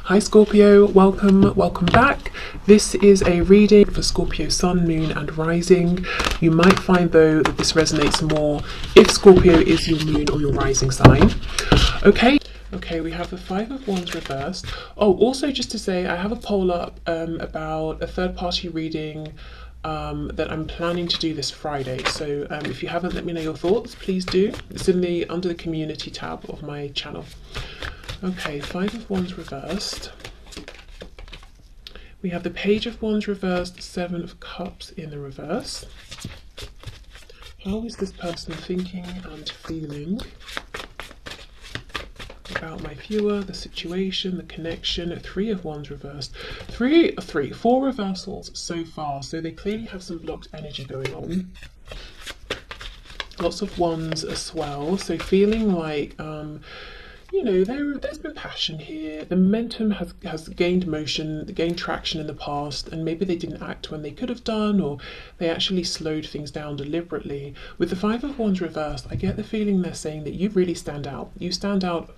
Hi Scorpio, welcome back. This is a reading for Scorpio Sun, Moon and Rising. You might find though that this resonates more if Scorpio is your moon or your rising sign. Okay, we have the Five of Wands reversed. Oh, also just to say, I have a poll up about a third-party reading that I'm planning to do this Friday. So if you haven't, let me know your thoughts, please do. It's under the community tab of my channel. Okay, Five of Wands reversed. We have the Page of Wands reversed, Seven of Cups in the reverse. How is this person thinking and feeling about my viewer, the situation, the connection? Three of Wands reversed. Four reversals so far. So they clearly have some blocked energy going on. Lots of Wands as well. So feeling like, you know, there's been passion here. The momentum has gained motion, gained traction in the past, and maybe they didn't act when they could have done, or they actually slowed things down deliberately. With the Five of Wands reversed, I get the feeling they're saying that you really stand out. You stand out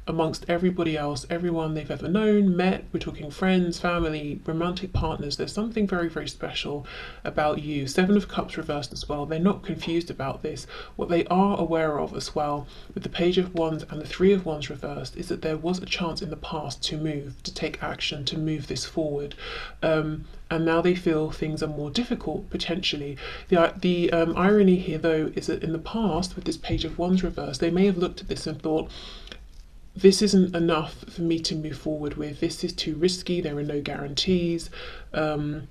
amongst everybody else, everyone they've ever known, met. We're talking friends, family, romantic partners. There's something very, very special about you. Seven of Cups reversed as well. They're not confused about this. What they are aware of as well with the Page of Wands and the Three of Wands reversed is that there was a chance in the past to move, to take action, to move this forward. And now they feel things are more difficult, potentially. The irony here, though, is that in the past, with this Page of Wands reversed, they may have looked at this and thought, this isn't enough for me to move forward with. This is too risky. There are no guarantees. I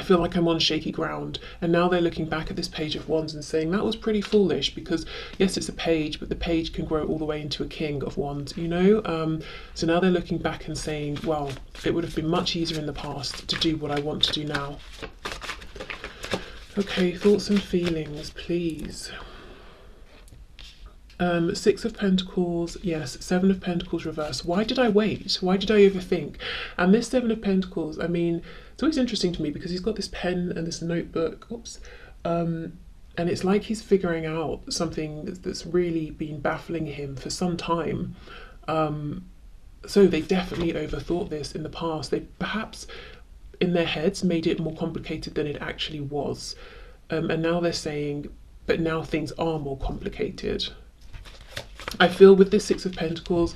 feel like I'm on shaky ground. And now they're looking back at this Page of Wands and saying that was pretty foolish, because yes, it's a page, but the page can grow all the way into a King of Wands, you know? So now they're looking back and saying, well, it would have been much easier in the past to do what I want to do now. Okay, thoughts and feelings, please. Six of Pentacles, yes, Seven of Pentacles reverse. Why did I wait? Why did I overthink? And this Seven of Pentacles, I mean, it's always interesting to me because he's got this pen and this notebook, and it's like he's figuring out something that's really been baffling him for some time. So they definitely overthought this in the past. They perhaps, in their heads, made it more complicated than it actually was. And now they're saying, but now things are more complicated. I feel with this Six of Pentacles,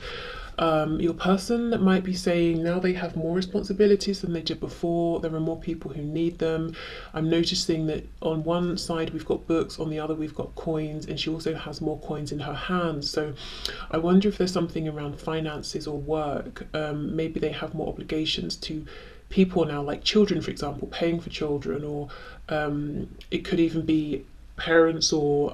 your person might be saying now they have more responsibilities than they did before. There are more people who need them. I'm noticing that on one side we've got books, on the other we've got coins, and she also has more coins in her hands. So I wonder if there's something around finances or work. Maybe they have more obligations to people now, like children, for example, paying for children, or it could even be parents or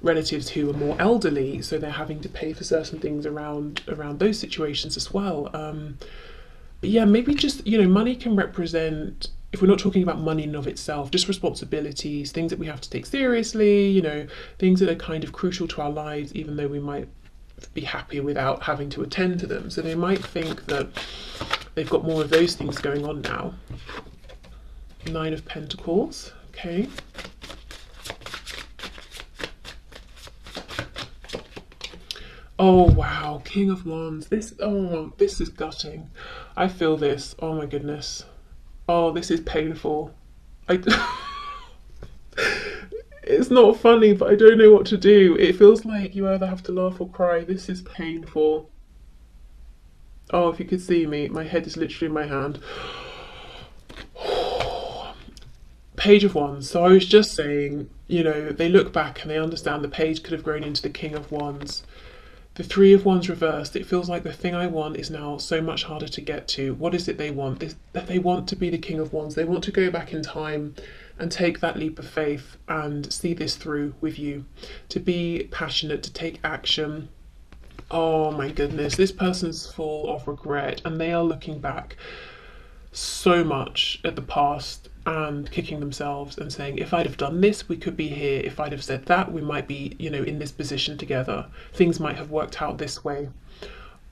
relatives who are more elderly, so they're having to pay for certain things around those situations as well. But yeah, maybe just, you know, money can represent, if we're not talking about money in and of itself, just responsibilities, things that we have to take seriously, you know, things that are kind of crucial to our lives, even though we might be happy without having to attend to them. So they might think that they've got more of those things going on now. Nine of Pentacles, okay. Oh wow, King of Wands. This is gutting. I feel this. Oh my goodness. Oh, this is painful. It's not funny, but I don't know what to do. It feels like you either have to laugh or cry. This is painful. Oh, if you could see me, my head is literally in my hand. Page of Wands. So I was just saying, you know, they look back and they understand the page could have grown into the King of Wands. The Three of Wands reversed. It feels like the thing I want is now so much harder to get to. What is it they want? They want to be the King of Wands. They want to go back in time and take that leap of faith and see this through with you. To be passionate, to take action. Oh my goodness, this person's full of regret and they are looking back so much at the past and kicking themselves and saying, if I'd have done this, we could be here. If I'd have said that, we might be, you know, in this position together. Things might have worked out this way.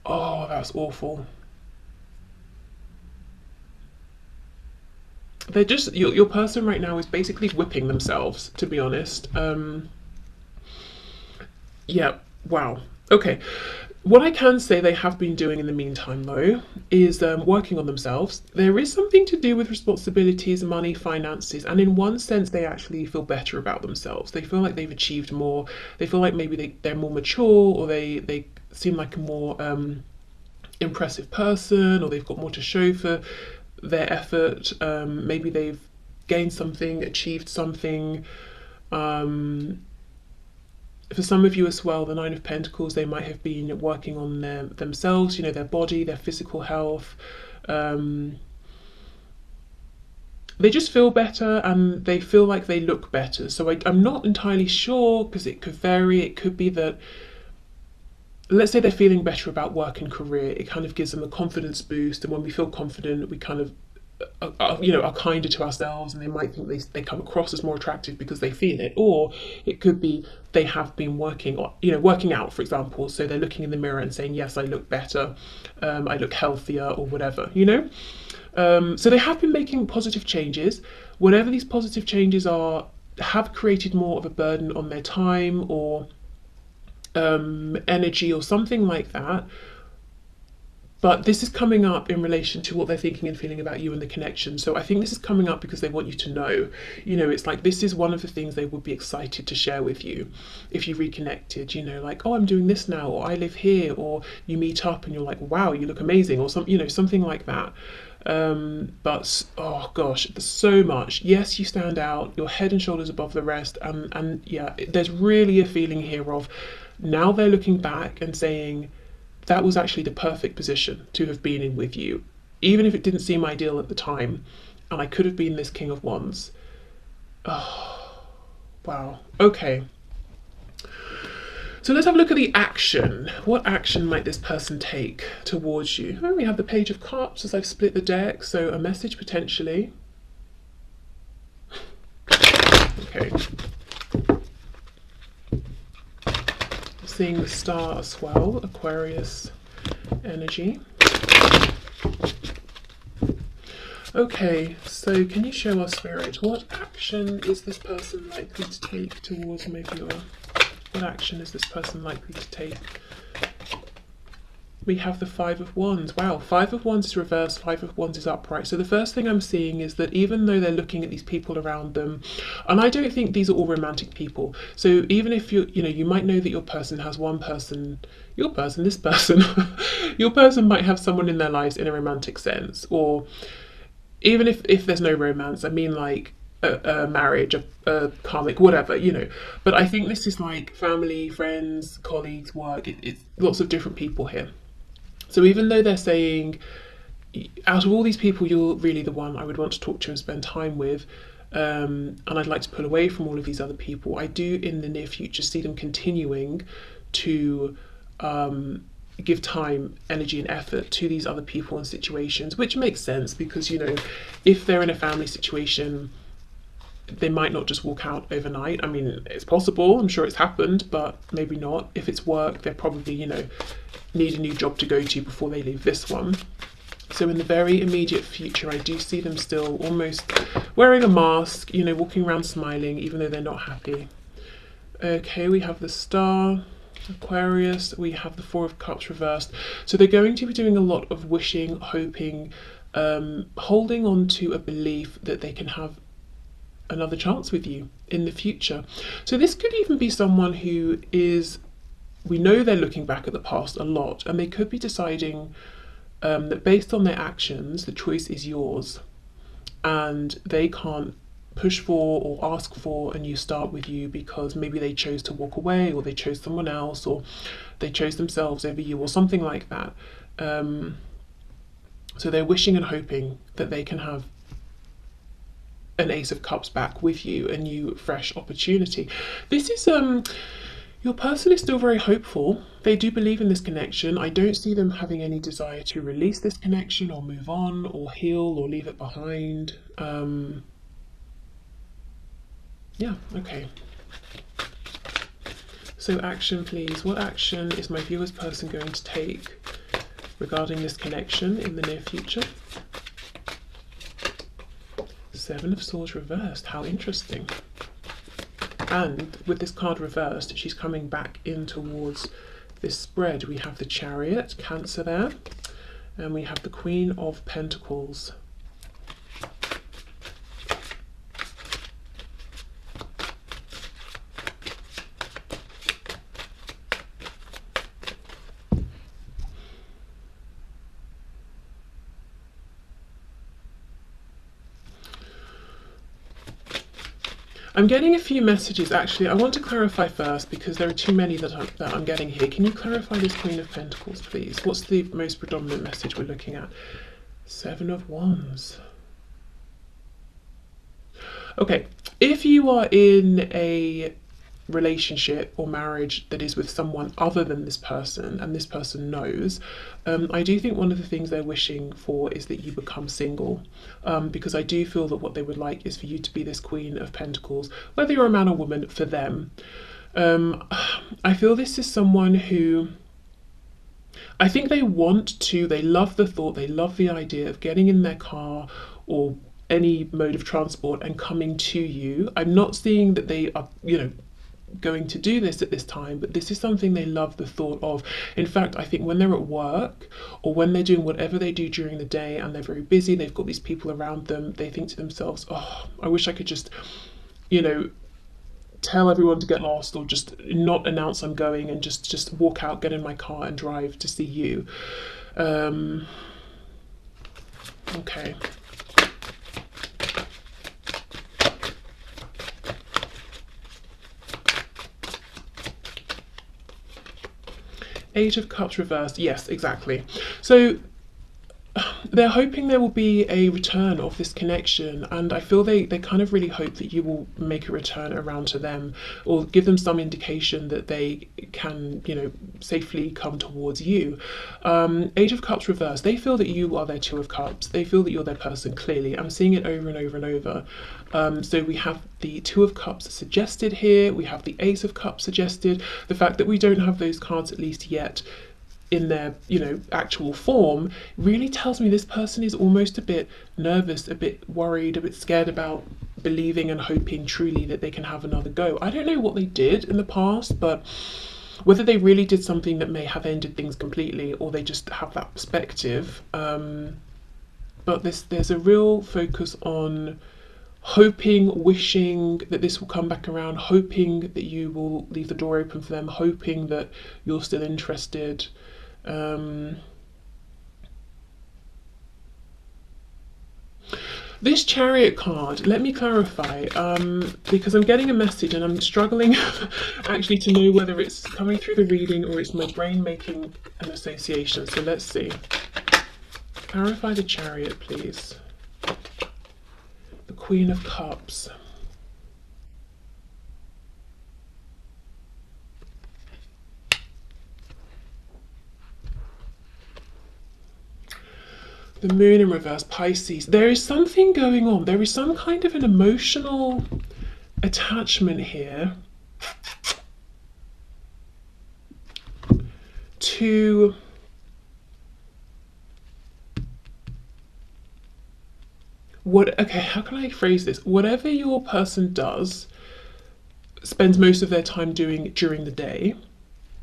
Oh, that's awful. They're just, your person right now is basically whipping themselves, to be honest. Yeah, wow. Okay. What I can say they have been doing in the meantime, though, is working on themselves. There is something to do with responsibilities, money, finances, and in one sense, they actually feel better about themselves. They feel like they've achieved more. They feel like maybe they're more mature, or they seem like a more impressive person, or they've got more to show for their effort. Maybe they've gained something, achieved something. For some of you as well, the Nine of Pentacles, they might have been working on themselves, you know, their body, their physical health. They just feel better and they feel like they look better. So I'm not entirely sure, because it could vary. It could be that, let's say they're feeling better about work and career. It kind of gives them a confidence boost. And when we feel confident, we kind of are kinder to ourselves, and they might think they come across as more attractive because they feel it. Or it could be they have been working out, for example, so they're looking in the mirror and saying, yes, I look better, I look healthier, or whatever, so they have been making positive changes. Whatever these positive changes are, have created more of a burden on their time or energy or something like that. But this is coming up in relation to what they're thinking and feeling about you and the connection. So I think this is coming up because they want you to know. It's like, this is one of the things they would be excited to share with you if you reconnected, like, oh, I'm doing this now, or I live here, or you meet up and you're like, wow, you look amazing, or something like that. But oh gosh, there's so much. Yes, you stand out, you're head and shoulders above the rest, and yeah, there's really a feeling here of, now they're looking back and saying, that was actually the perfect position to have been in with you, even if it didn't seem ideal at the time, and I could have been this King of Wands. Oh, wow. Okay. So let's have a look at the action. What action might this person take towards you? Oh, we have the Page of Cups as I've split the deck, so a message potentially. Okay. Seeing the Star as well, Aquarius energy. Okay, so can you show us, Spirit, what action is this person likely to take towards Mevua? What action is this person likely to take? We have the Five of Wands. Wow, Five of Wands is reversed, Five of Wands is upright. So the first thing I'm seeing is that even though they're looking at these people around them, and I don't think these are all romantic people. So even if you might know that your person has one person, your person might have someone in their lives in a romantic sense, or even if there's no romance, I mean like a marriage, a karmic, whatever, But I think this is like family, friends, colleagues, work. It's lots of different people here. So even though they're saying, out of all these people, you're really the one I would want to talk to and spend time with, and I'd like to pull away from all of these other people, I do in the near future see them continuing to give time, energy and effort to these other people and situations, which makes sense because, if they're in a family situation, they might not just walk out overnight. I mean, it's possible, I'm sure it's happened, but maybe not. If it's work, they're probably, need a new job to go to before they leave this one. So in the very immediate future, I do see them still almost wearing a mask, walking around smiling, even though they're not happy. Okay, we have the Star, Aquarius, we have the Four of Cups reversed. So they're going to be doing a lot of wishing, hoping, holding on to a belief that they can have another chance with you in the future. So this could even be someone who is, we know they're looking back at the past a lot, and they could be deciding that based on their actions, the choice is yours, and they can't push for or ask for a new start with you because maybe they chose to walk away, or they chose someone else, or they chose themselves over you, or something like that. So they're wishing and hoping that they can have an Ace of Cups back with you, a new fresh opportunity. This is your person is still very hopeful. They do believe in this connection. I don't see them having any desire to release this connection or move on or heal or leave it behind. Yeah, okay. So action, please. What action is my viewer's person going to take regarding this connection in the near future? Seven of Swords reversed. How interesting. And with this card reversed, she's coming back in towards this spread, we have the Chariot, Cancer there, and we have the Queen of Pentacles. I'm getting a few messages, actually. I want to clarify first because there are too many that I'm getting here. Can you clarify this Queen of Pentacles, please? What's the most predominant message we're looking at? Seven of Wands. Okay, if you are in a relationship or marriage that is with someone other than this person and this person knows, I do think one of the things they're wishing for is that you become single, because I do feel that what they would like is for you to be this Queen of Pentacles, whether you're a man or woman, for them. I feel this is someone who, I think they love the thought, they love the idea of getting in their car or any mode of transport and coming to you. I'm not seeing that they are, going to do this at this time, but this is something they love the thought of. In fact, I think when they're at work or when they're doing whatever they do during the day and they're very busy, they've got these people around them, they think to themselves, oh, I wish I could just, tell everyone to get lost, or just not announce I'm going and just walk out, get in my car and drive to see you. Okay. Eight of Cups reversed. Yes, exactly. So they're hoping there will be a return of this connection, and I feel they kind of really hope that you will make a return around to them, or give them some indication that they can, safely come towards you. Eight of Cups reversed. They feel that you are their Two of Cups. They feel that you're their person, clearly. I'm seeing it over and over and over. So we have the Two of Cups suggested here. We have the Ace of Cups suggested. The fact that we don't have those cards, at least yet, in their actual form, really tells me this person is almost a bit nervous, a bit worried, a bit scared about believing and hoping truly that they can have another go. I don't know what they did in the past, but whether they really did something that may have ended things completely, or they just have that perspective, but there's a real focus on hoping, wishing that this will come back around, hoping that you will leave the door open for them, hoping that you're still interested. This Chariot card, let me clarify, because I'm getting a message and I'm struggling actually to know whether it's coming through the reading or it's my brain making an association. So let's see. Clarify the Chariot, please. The Queen of Cups. The Moon in reverse, Pisces. There is something going on. There is some kind of an emotional attachment here to okay, how can I phrase this? Whatever your person does, spends most of their time doing during the day,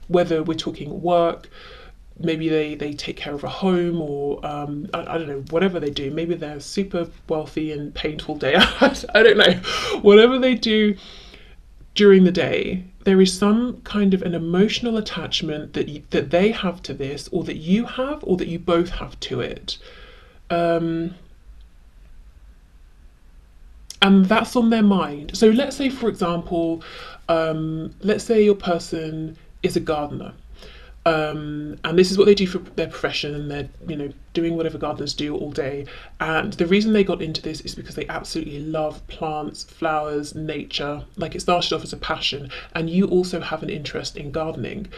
whether we're talking work, maybe they take care of a home, or I don't know, whatever they do. Maybe they're super wealthy and painful day. I don't know. Whatever they do during the day, there is some kind of an emotional attachment that they have to this, or that you have, or that you both have to it. And that's on their mind. So let's say, for example, let's say your person is a gardener. And this is what they do for their profession, and they're doing whatever gardeners do all day. And the reason they got into this is because they absolutely love plants, flowers, nature. Like, it started off as a passion, and you also have an interest in gardening.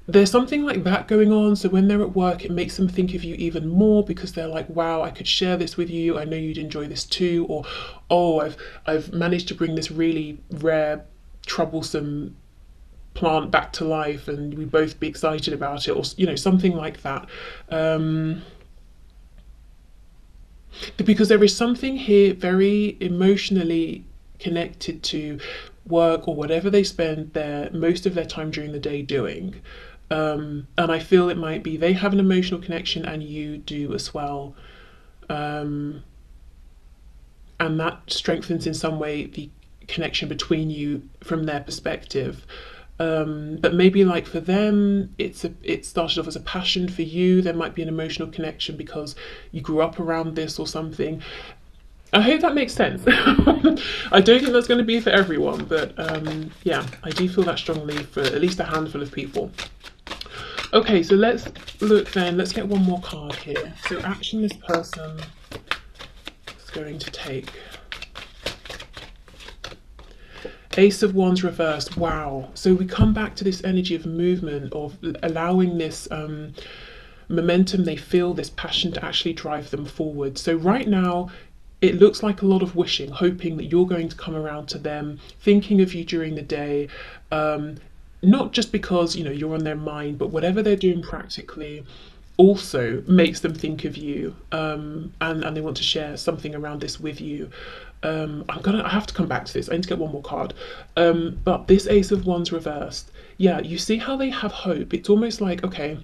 There's something like that going on. So when they're at work, it makes them think of you even more, because they're like, wow, I could share this with you, I know you'd enjoy this too. Or, oh, I've managed to bring this really rare, troublesome plant back to life, and we both be excited about it, or something like that. Because there is something here very emotionally connected to work, or whatever they spend most of their time during the day doing. And I feel it might be they have an emotional connection and you do as well. And that strengthens in some way the connection between you from their perspective. But maybe like for them, it started off as a passion. For you, there might be an emotional connection because you grew up around this or something. I hope that makes sense. I don't think that's going to be for everyone, but yeah, I do feel that strongly for at least a handful of people. Okay, so let's look then. Let's get one more card here. So action this person is going to take. Ace of Wands reversed. Wow. So we come back to this energy of movement, of allowing this momentum they feel, this passion to actually drive them forward. So right now, it looks like a lot of wishing, hoping that you're going to come around to them, thinking of you during the day. Not just because, you know, you're on their mind, but whatever they're doing practically also makes them think of you, and they want to share something around this with you. I have to come back to this. I need to get one more card. But this Ace of Wands reversed, yeah, you see how they have hope. It's almost like, okay,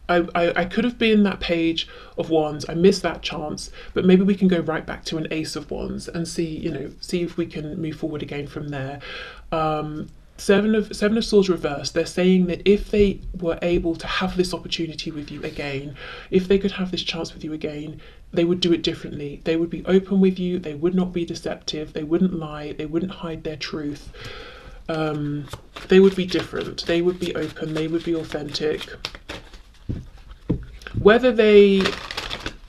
I could have been that Page of Wands. I missed that chance, but maybe we can go right back to an Ace of Wands and see if we can move forward again from there. Seven of Swords reversed. They're saying that if they were able to have this opportunity with you again, if they could have this chance with you again, they would do it differently. They would be open with you. They would not be deceptive. They wouldn't lie. They wouldn't hide their truth. They would be different. They would be open. They would be authentic. Whether they,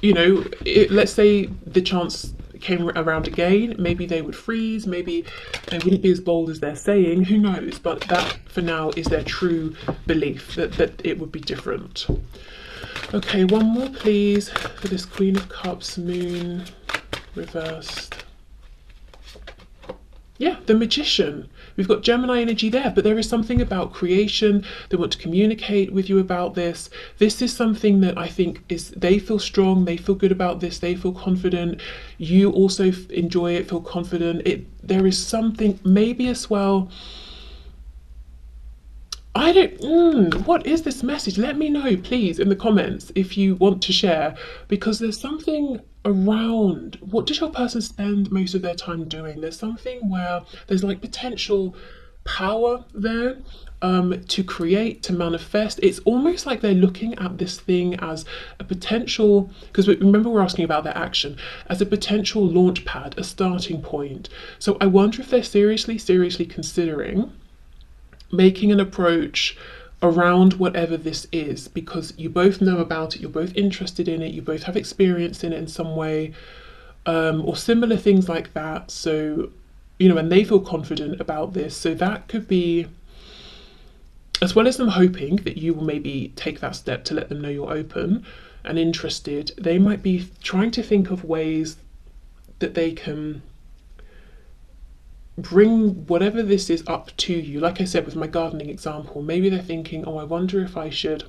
let's say the chance came around again, maybe they would freeze, maybe they wouldn't be as bold as they're saying, who knows, but that for now is their true belief, that it would be different. Okay, one more please for this Queen of Cups, Moon reversed. Yeah, the Magician. We've got Gemini energy there, but there is something about creation. They want to communicate with you about this. This is something that I think they feel strong, they feel good about this, they feel confident. You also enjoy it, feel confident. There is something, maybe as well, what is this message? Let me know, please, in the comments if you want to share, because there's something around, what does your person spend most of their time doing? There's something where there's like potential power there, to create, to manifest. It's almost like they're looking at this thing as a potential, because remember we're asking about their action, as a potential launch pad, a starting point. So I wonder if they're seriously considering making an approach around whatever this is, because you both know about it, you're both interested in it, you both have experience in it in some way, or similar things like that. So, and they feel confident about this. So that could be, as well as them hoping that you will maybe take that step to let them know you're open and interested, they might be trying to think of ways that they can bring whatever this is up to you. Like I said with my gardening example, maybe they're thinking, oh, I wonder if I should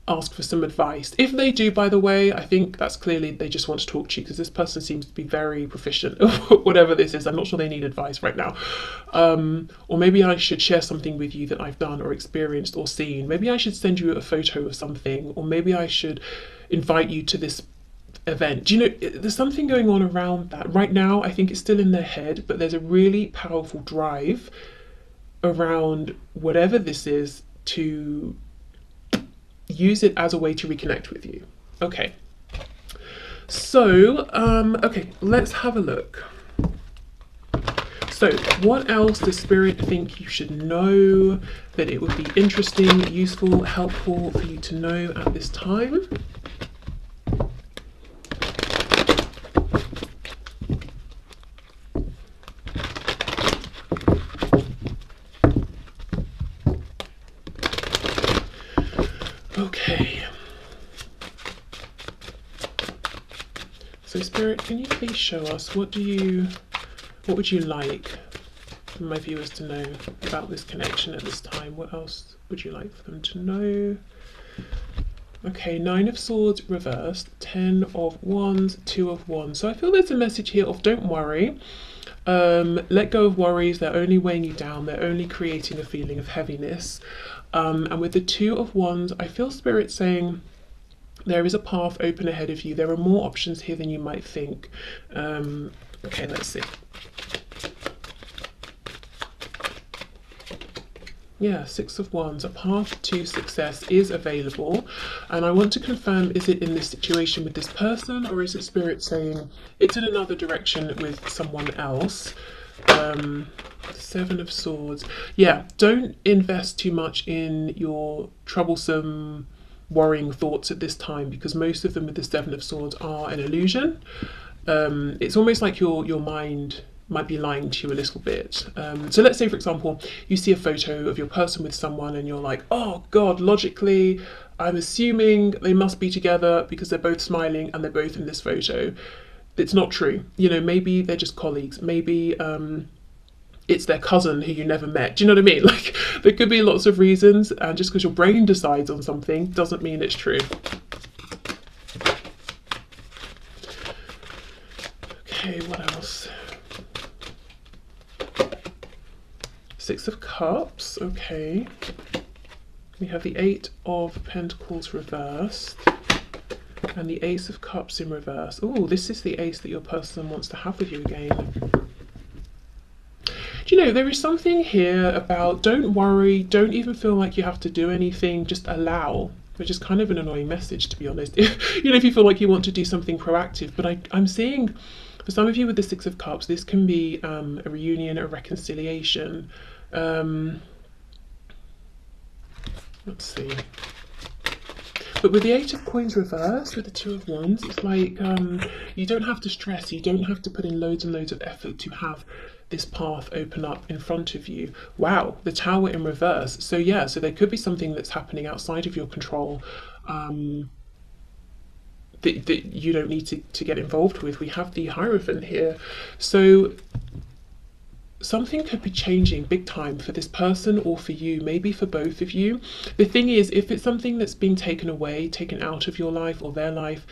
ask for some advice. If they do, by the way, I think that's clearly they just want to talk to you, because this person seems to be very proficient whatever this is. I'm not sure they need advice right now. Or maybe I should share something with you that I've done or experienced or seen. Maybe I should send you a photo of something, or maybe I should invite you to this event. There's something going on around that right now. I think it's still in their head, but there's a really powerful drive around whatever this is to use it as a way to reconnect with you. Okay, so okay, let's have a look. So what else does Spirit think you should know that it would be interesting, useful, helpful for you to know at this time? Okay, so Spirit, can you please show us what would you like for my viewers to know about this connection at this time? What else would you like for them to know? Okay, 9 of Swords reversed, 10 of Wands, 2 of Wands. So I feel there's a message here of don't worry. Let go of worries. They're only weighing you down. They're only creating a feeling of heaviness. And with the 2 of Wands, I feel Spirit saying there is a path open ahead of you. There are more options here than you might think. Okay, let's see. Yeah, 6 of Wands, a path to success is available. And I want to confirm, is it in this situation with this person, or is it Spirit saying it's in another direction with someone else? 7 of Swords. Yeah, don't invest too much in your troublesome, worrying thoughts at this time, because most of them with the 7 of Swords are an illusion. It's almost like your mind might be lying to you a little bit. So let's say, for example, you see a photo of your person with someone and you're like, oh God, logically, I'm assuming they must be together because they're both smiling and they're both in this photo. It's not true. You know, maybe they're just colleagues. Maybe it's their cousin who you never met. Do you know what I mean? Like, there could be lots of reasons, and just because your brain decides on something doesn't mean it's true. Okay, what else? 6 of Cups, okay. We have the 8 of Pentacles reversed and the Ace of Cups in reverse. Oh, this is the ace that your person wants to have with you again. Do you know, there is something here about don't worry, don't even feel like you have to do anything, just allow, which is kind of an annoying message, to be honest. You know, if you feel like you want to do something proactive, but I'm seeing, for some of you with the 6 of Cups, this can be a reunion, a reconciliation. Let's see. But with the 8 of Coins reversed, with the 2 of Wands, it's like you don't have to stress, you don't have to put in loads and loads of effort to have this path open up in front of you. Wow, the Tower in reverse. So yeah, so there could be something that's happening outside of your control that you don't need to get involved with. We have the Hierophant here. So something could be changing big time for this person or for you, maybe for both of you. The thing is, if it's something that's being taken away, taken out of your life or their life,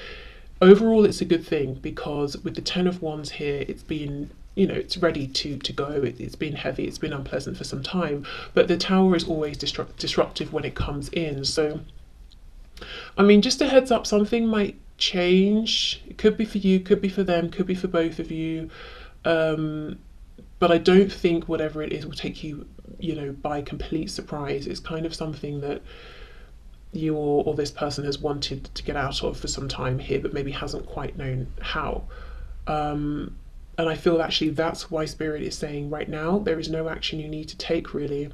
overall it's a good thing, because with the 10 of Wands here, it's been, you know, it's ready to go. It's been heavy, it's been unpleasant for some time, but the Tower is always disruptive when it comes in. So, I mean, just a heads up, something might change. It could be for you, could be for them, could be for both of you. But I don't think whatever it is will take you, you know, by complete surprise. It's kind of something that you or this person has wanted to get out of for some time here, but maybe hasn't quite known how. And I feel actually that's why Spirit is saying right now there is no action you need to take, really,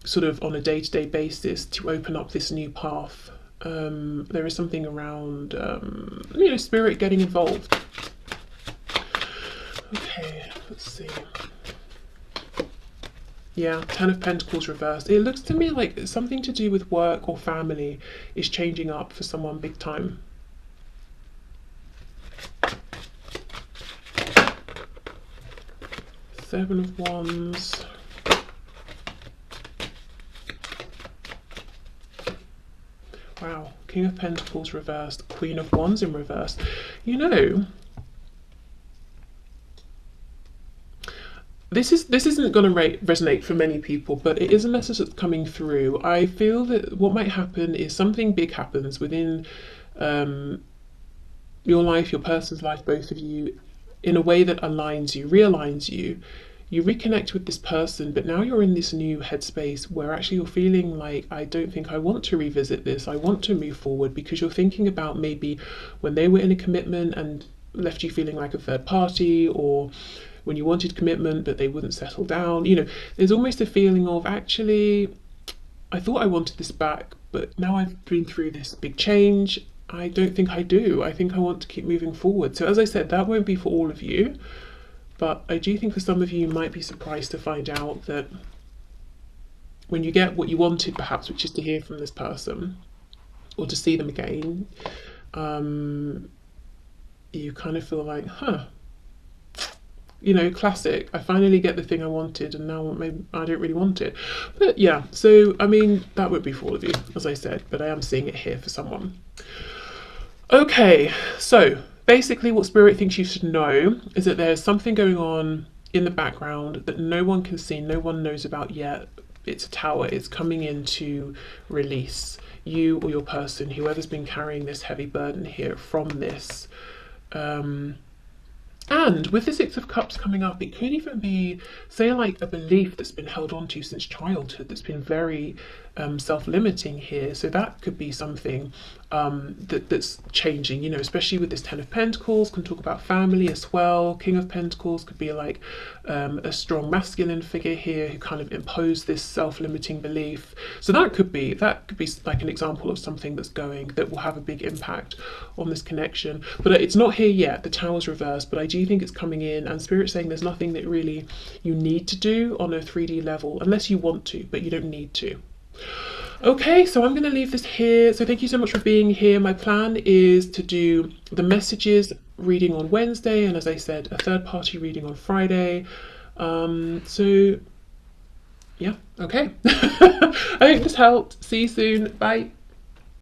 sort of on a day-to-day basis, to open up this new path. There is something around, you know, Spirit getting involved. Okay, let's see. Yeah, 10 of Pentacles reversed. It looks to me like something to do with work or family is changing up for someone big time. Seven of Wands. Wow, King of Pentacles reversed, Queen of Wands in reverse. You know, this isn't going to resonate for many people, but it is a message that's coming through. I feel that what might happen is something big happens within your life, your person's life, both of you, in a way that aligns you, realigns you. You reconnect with this person, but now you're in this new headspace where actually you're feeling like, I don't think I want to revisit this. I want to move forward, because you're thinking about maybe when they were in a commitment and left you feeling like a third party, or when you wanted commitment but they wouldn't settle down. You know, there's almost a feeling of, actually, I thought I wanted this back, but now I've been through this big change, I don't think I do. I think I want to keep moving forward. So as I said, that won't be for all of you, but I do think for some of you, you might be surprised to find out that when you get what you wanted, perhaps, which is to hear from this person or to see them again, you kind of feel like, you know, classic. I finally get the thing I wanted and now maybe I don't really want it. But yeah, so I mean, that would be for all of you, as I said, but I am seeing it here for someone. Okay, so basically what Spirit thinks you should know is that there's something going on in the background that no one can see, no one knows about yet. It's a tower, it's coming in to release you or your person, whoever's been carrying this heavy burden here from this. And with the Six of Cups coming up, it could even be, say, like a belief that's been held on to since childhood that's been very self-limiting here. So that could be something that's changing, you know, especially with this Ten of Pentacles, can talk about family as well. King of Pentacles could be like a strong masculine figure here who kind of imposed this self-limiting belief. So that could be like an example of something that's going, that will have a big impact on this connection. But it's not here yet, the Tower's reversed, but I do think it's coming in, and Spirit's saying there's nothing that really you need to do on a 3D level, unless you want to, but you don't need to. Okay, so I'm going to leave this here. So thank you so much for being here. My plan is to do the messages reading on Wednesday, and as I said, a third party reading on Friday. So yeah, okay. I hope this helped. See you soon. Bye.